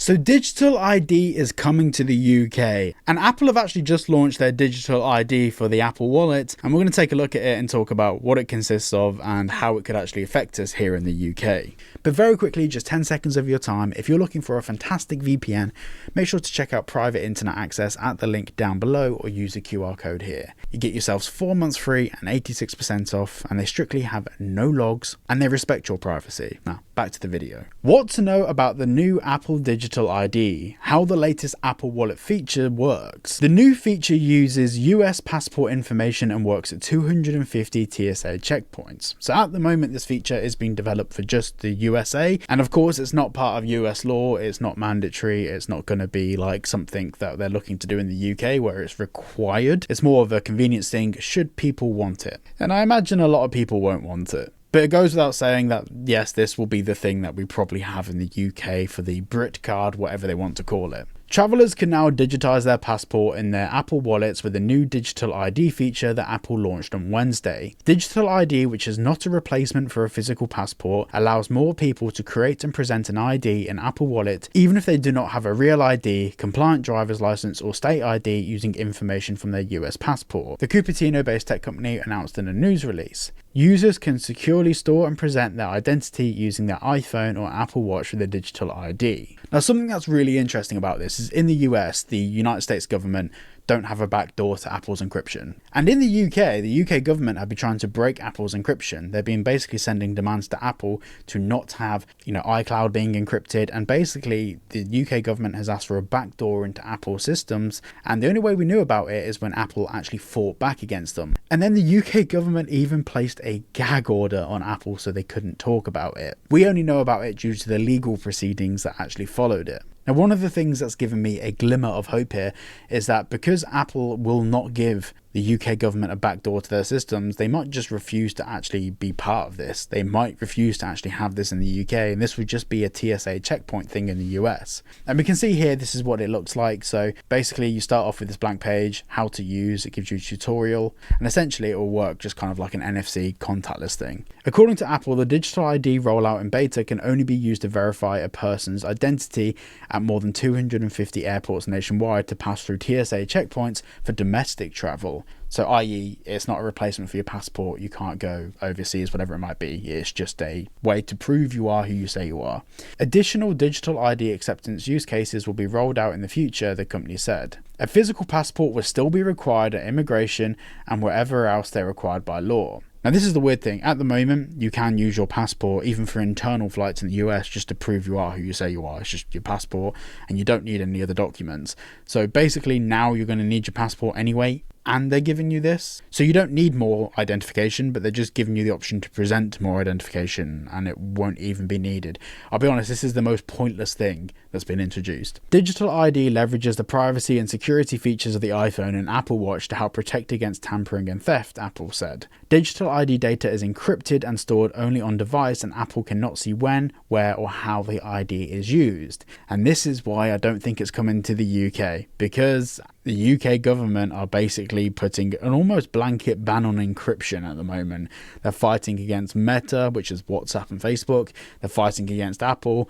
So digital ID is coming to the UK, and Apple have actually just launched their digital ID for the Apple Wallet, and we're going to take a look at it and talk about what it consists of and how it could actually affect us here in the UK. But very quickly, just 10 seconds of your time, if you're looking for a fantastic VPN, make sure to check out private internet access at the link down below or use the QR code here. You get yourselves 4 months free and 86% off, and they strictly have no logs and they respect your privacy. Now, back to the video. What to know about the new Apple Digital ID, how the latest Apple Wallet feature works. The new feature uses US passport information and works at 250 TSA checkpoints. So at the moment, this feature is being developed for just the USA, and of course it's not part of US law, it's not mandatory, it's not going to be like something that they're looking to do in the UK where it's required. It's more of a convenience thing should people want it. And I imagine a lot of people won't want it. But it goes without saying that, yes, this will be the thing that we probably have in the UK for the Brit card, whatever they want to call it. Travelers can now digitize their passport in their Apple wallets with the new Digital ID feature that Apple launched on Wednesday. Digital ID, which is not a replacement for a physical passport, allows more people to create and present an ID in Apple Wallet, even if they do not have a real ID, compliant driver's license, or state ID using information from their US passport. The Cupertino-based tech company announced in a news release. Users can securely store and present their identity using their iPhone or Apple Watch with a digital ID. Now, something that's really interesting about this is in the US, the United States government don't have a backdoor to Apple's encryption. And in the UK government have been trying to break Apple's encryption. They've been basically sending demands to Apple to not have, iCloud being encrypted. And basically the UK government has asked for a backdoor into Apple systems. And the only way we knew about it is when Apple actually fought back against them. And then the UK government even placed a gag order on Apple so they couldn't talk about it. We only know about it due to the legal proceedings that actually followed it. Now, one of the things that's given me a glimmer of hope here is that because Apple will not give the UK government a backdoor to their systems, they might just refuse to actually be part of this. They might refuse to actually have this in the UK, and this would just be a TSA checkpoint thing in the US. And we can see here, this is what it looks like. So basically you start off with this blank page, how to use, it gives you a tutorial, and essentially it will work just kind of like an NFC contactless thing. According to Apple, the digital ID rollout in beta can only be used to verify a person's identity at more than 250 airports nationwide to pass through TSA checkpoints for domestic travel. So i.e. it's not a replacement for your passport, you can't go overseas, whatever it might be, it's just a way to prove you are who you say you are. Additional digital ID acceptance use cases will be rolled out in the future, the company said. A physical passport will still be required at immigration and wherever else they're required by law. Now, this is the weird thing. At the moment, you can use your passport even for internal flights in the US just to prove you are who you say you are. It's just your passport and you don't need any other documents. So basically now you're going to need your passport anyway, and they're giving you this. So you don't need more identification, but they're just giving you the option to present more identification and it won't even be needed. I'll be honest, this is the most pointless thing that's been introduced. Digital ID leverages the privacy and security features of the iPhone and Apple Watch to help protect against tampering and theft, Apple said. Digital ID data is encrypted and stored only on device, and Apple cannot see when, where, or how the ID is used. And this is why I don't think it's coming to the UK, because the UK government are basically putting an almost blanket ban on encryption at the moment. They're fighting against Meta, which is WhatsApp and Facebook. They're fighting against Apple.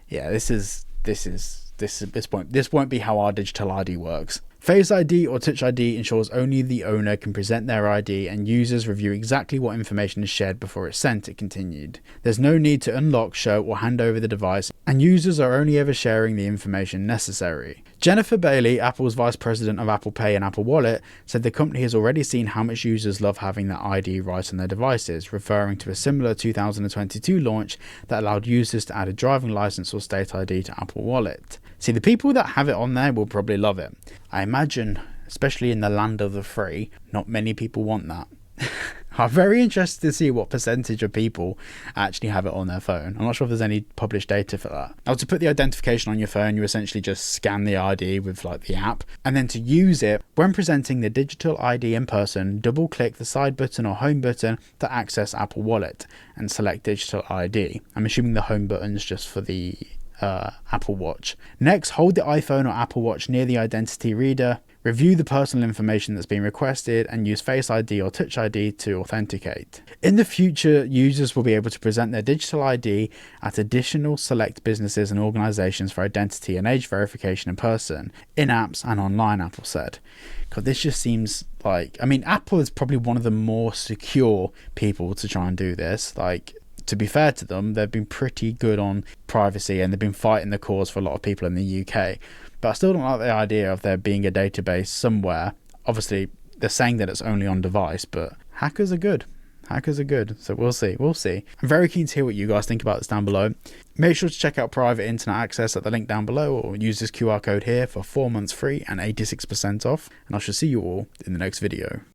Yeah, this won't be how our digital ID works. Face ID or Touch ID ensures only the owner can present their ID and users review exactly what information is shared before it's sent, it continued. There's no need to unlock, show or hand over the device, and users are only ever sharing the information necessary. Jennifer Bailey, Apple's vice president of Apple Pay and Apple Wallet, said the company has already seen how much users love having their ID right on their devices, referring to a similar 2022 launch that allowed users to add a driving license or state ID to Apple Wallet. See, the people that have it on there will probably love it. I imagine, especially in the land of the free, not many people want that. I'm very interested to see what percentage of people actually have it on their phone. I'm not sure if there's any published data for that. Now, to put the identification on your phone, you essentially just scan the ID with the app, and then to use it, when presenting the digital ID in person, double click the side button or home button to access Apple Wallet and select digital ID. I'm assuming the home button is just for the Apple Watch. Next, hold the iPhone or Apple Watch near the identity reader. Review the personal information that's been requested and use Face ID or Touch ID to authenticate. In the future, users will be able to present their digital ID at additional select businesses and organizations for identity and age verification in person, in apps and online, Apple said. God, this just seems like, I mean, Apple is probably one of the more secure people to try and do this. Like, to be fair to them, they've been pretty good on privacy and they've been fighting the cause for a lot of people in the UK. But I still don't like the idea of there being a database somewhere. Obviously, they're saying that it's only on device, but hackers are good. Hackers are good. So we'll see. We'll see. I'm very keen to hear what you guys think about this down below. Make sure to check out private internet access at the link down below, or use this QR code here for 4 months free and 86% off. And I shall see you all in the next video.